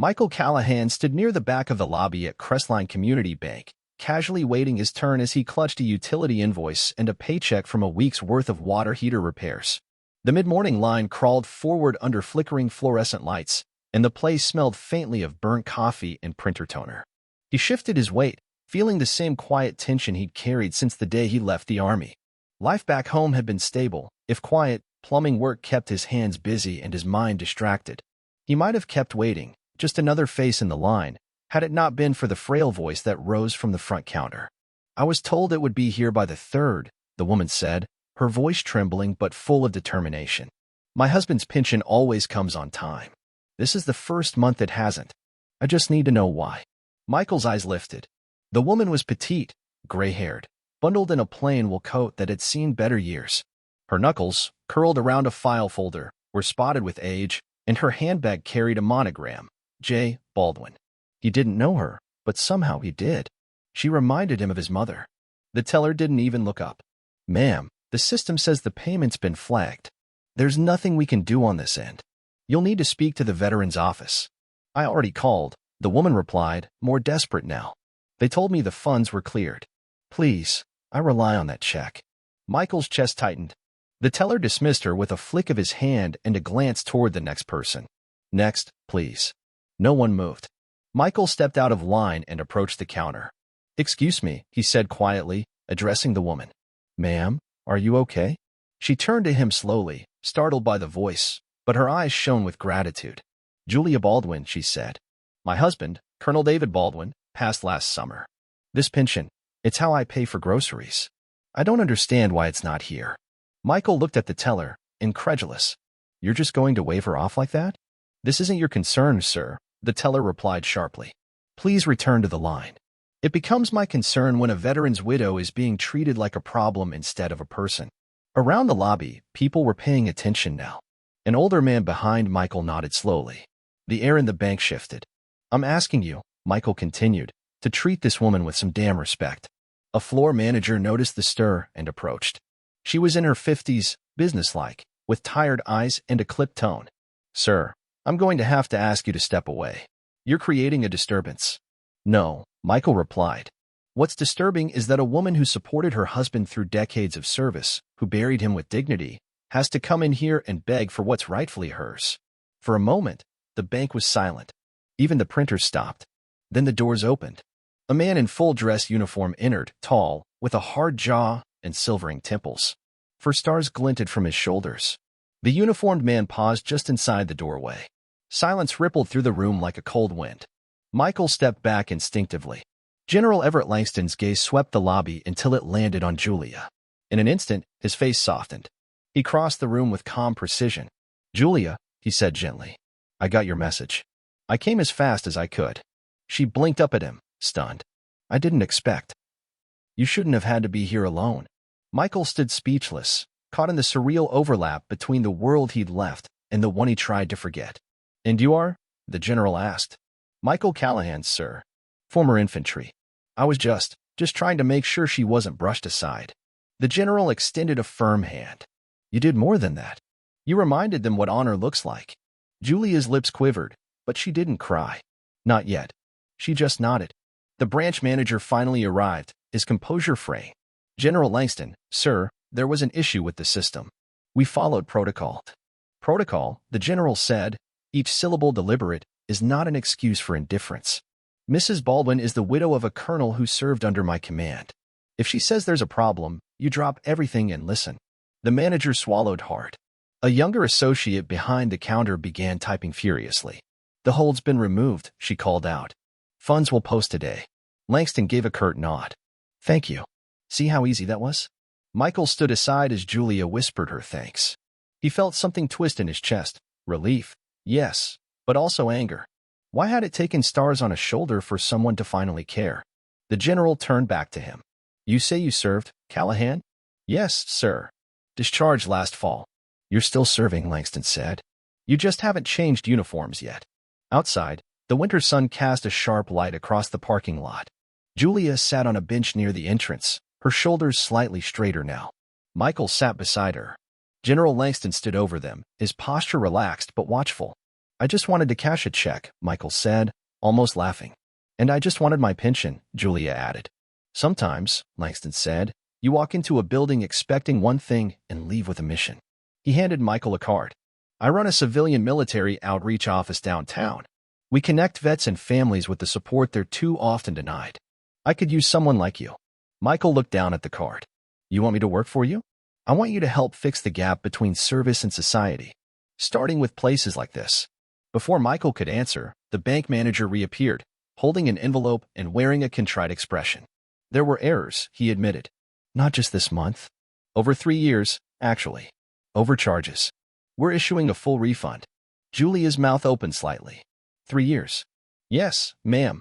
Michael Callahan stood near the back of the lobby at Crestline Community Bank, casually waiting his turn as he clutched a utility invoice and a paycheck from a week's worth of water heater repairs. The mid-morning line crawled forward under flickering fluorescent lights, and the place smelled faintly of burnt coffee and printer toner. He shifted his weight, feeling the same quiet tension he'd carried since the day he left the army. Life back home had been stable, if quiet. Plumbing work kept his hands busy and his mind distracted. He might have kept waiting, just another face in the line, had it not been for the frail voice that rose from the front counter. "I was told it would be here by the 3rd, the woman said, her voice trembling but full of determination. "My husband's pension always comes on time. This is the first month it hasn't. I just need to know why." Michael's eyes lifted. The woman was petite, gray-haired, bundled in a plain wool coat that had seen better years. Her knuckles, curled around a file folder, were spotted with age, and her handbag carried a monogram, J. Baldwin. He didn't know her, but somehow he did. She reminded him of his mother. The teller didn't even look up. "Ma'am, the system says the payment's been flagged. There's nothing we can do on this end. You'll need to speak to the veterans office." "I already called," the woman replied, more desperate now. "They told me the funds were cleared. Please, I rely on that check." Michael's chest tightened. The teller dismissed her with a flick of his hand and a glance toward the next person. "Next, please." No one moved. Michael stepped out of line and approached the counter. "Excuse me," he said quietly, addressing the woman. "Ma'am, are you okay?" She turned to him slowly, startled by the voice, but her eyes shone with gratitude. "Julia Baldwin," she said. "My husband, Colonel David Baldwin, passed last summer. This pension, it's how I pay for groceries. I don't understand why it's not here." Michael looked at the teller, incredulous. "You're just going to wave her off like that?" "This isn't your concern, sir," the teller replied sharply. "Please return to the line. It becomes my concern when a veteran's widow is being treated like a problem instead of a person." Around the lobby, people were paying attention now. An older man behind Michael nodded slowly. The air in the bank shifted. "I'm asking you," Michael continued, "to treat this woman with some damn respect." A floor manager noticed the stir and approached. She was in her 50s, businesslike, with tired eyes and a clipped tone. "Sir, I'm going to have to ask you to step away. You're creating a disturbance." "No," Michael replied. "What's disturbing is that a woman who supported her husband through decades of service, who buried him with dignity, has to come in here and beg for what's rightfully hers." For a moment, the bank was silent. Even the printers stopped. Then the doors opened. A man in full dress uniform entered, tall, with a hard jaw and silvering temples. For stars glinted from his shoulders. The uniformed man paused just inside the doorway. Silence rippled through the room like a cold wind. Michael stepped back instinctively. General Everett Langston's gaze swept the lobby until it landed on Julia. In an instant, his face softened. He crossed the room with calm precision. "Julia," he said gently, "I got your message. I came as fast as I could." She blinked up at him, stunned. "I didn't expect. You shouldn't have had to be here alone." Michael stood speechless, caught in the surreal overlap between the world he'd left and the one he tried to forget. "And you are?" the general asked. "Michael Callahan, sir. Former infantry. I was just trying to make sure she wasn't brushed aside." The general extended a firm hand. "You did more than that. You reminded them what honor looks like." Julia's lips quivered, but she didn't cry. Not yet. She just nodded. The branch manager finally arrived, his composure fraying. "General Langston, sir, there was an issue with the system. We followed protocol." "Protocol," the general said, each syllable deliberate, "is not an excuse for indifference. Mrs. Baldwin is the widow of a colonel who served under my command. If she says there's a problem, you drop everything and listen." The manager swallowed hard. A younger associate behind the counter began typing furiously. "The hold's been removed," she called out. "Funds will post today." Langston gave a curt nod. "Thank you. See how easy that was?" Michael stood aside as Julia whispered her thanks. He felt something twist in his chest. Relief, yes, but also anger. Why had it taken stars on a shoulder for someone to finally care? The general turned back to him. "You say you served, Callahan?" "Yes, sir. Discharged last fall." "You're still serving," Langston said. "You just haven't changed uniforms yet." Outside, the winter sun cast a sharp light across the parking lot. Julia sat on a bench near the entrance, her shoulders slightly straighter now. Michael sat beside her. General Langston stood over them, his posture relaxed but watchful. I just wanted to cash a check, Michael said, almost laughing. And I just wanted my pension, Julia added. Sometimes, Langston said, you walk into a building expecting one thing and leave with a mission. He handed Michael a card. I run a civilian military outreach office downtown. We connect vets and families with the support they're too often denied. I could use someone like you. Michael looked down at the card. You want me to work for you? I want you to help fix the gap between service and society, starting with places like this. Before Michael could answer, the bank manager reappeared, holding an envelope and wearing a contrite expression. There were errors, he admitted. Not just this month. Over 3 years, actually. Overcharges. We're issuing a full refund. Julia's mouth opened slightly. 3 years. Yes, ma'am.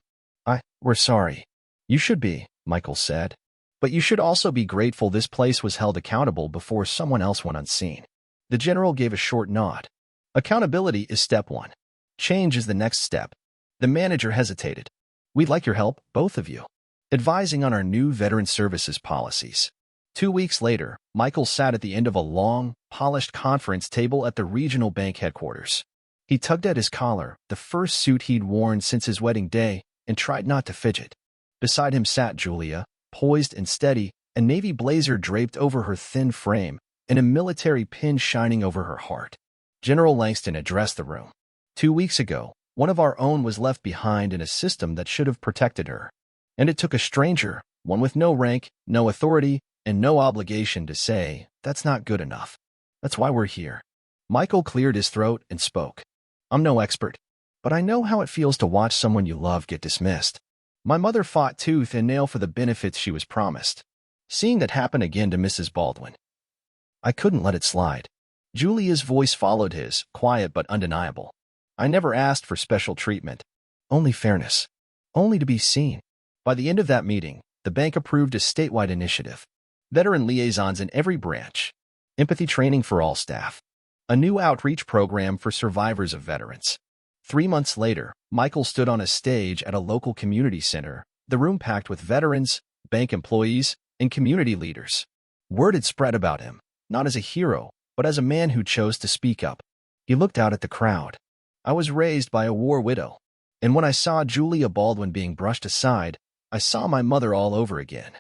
We're sorry. You should be, Michael said. But you should also be grateful this place was held accountable before someone else went unseen. The general gave a short nod. Accountability is step 1. Change is the next step. The manager hesitated. We'd like your help, both of you, advising on our new veteran services policies. 2 weeks later, Michael sat at the end of a long, polished conference table at the regional bank headquarters. He tugged at his collar, the first suit he'd worn since his wedding day, and tried not to fidget. Beside him sat Julia, poised and steady, a navy blazer draped over her thin frame, and a military pin shining over her heart. General Langston addressed the room. 2 weeks ago, one of our own was left behind in a system that should have protected her. And it took a stranger, one with no rank, no authority, and no obligation to say, that's not good enough. That's why we're here. Michael cleared his throat and spoke. I'm no expert, but I know how it feels to watch someone you love get dismissed. My mother fought tooth and nail for the benefits she was promised. Seeing that happen again to Mrs. Baldwin, I couldn't let it slide. Julia's voice followed his, quiet but undeniable. I never asked for special treatment. Only fairness. Only to be seen. By the end of that meeting, the bank approved a statewide initiative. Veteran liaisons in every branch. Empathy training for all staff. A new outreach program for survivors of veterans. 3 months later, Michael stood on a stage at a local community center, the room packed with veterans, bank employees, and community leaders. Word had spread about him, not as a hero, but as a man who chose to speak up. He looked out at the crowd. I was raised by a war widow, and when I saw Julia Baldwin being brushed aside, I saw my mother all over again.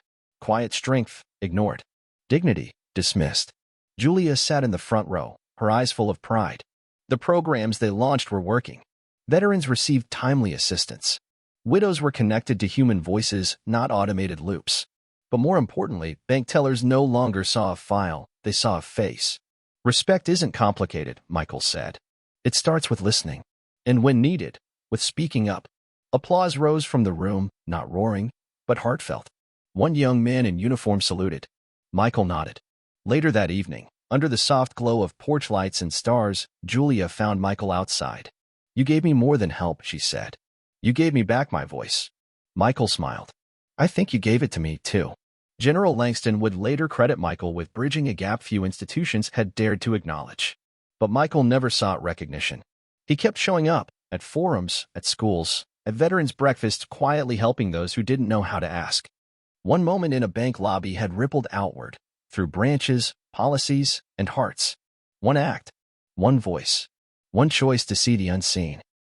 Quiet strength, ignored. Dignity, dismissed. Julia sat in the front row, her eyes full of pride. The programs they launched were working. Veterans received timely assistance. Widows were connected to human voices, not automated loops. But more importantly, bank tellers no longer saw a file, they saw a face. Respect isn't complicated, Michael said. It starts with listening. And when needed, with speaking up. Applause rose from the room, not roaring, but heartfelt. One young man in uniform saluted. Michael nodded. Later that evening, under the soft glow of porch lights and stars, Julia found Michael outside. You gave me more than help, she said. You gave me back my voice. Michael smiled. I think you gave it to me, too. General Langston would later credit Michael with bridging a gap few institutions had dared to acknowledge. But Michael never sought recognition. He kept showing up, at forums, at schools, at veterans' breakfasts, quietly helping those who didn't know how to ask. One moment in a bank lobby had rippled outward, through branches, policies, and hearts. One act, one voice, one choice to see the unseen.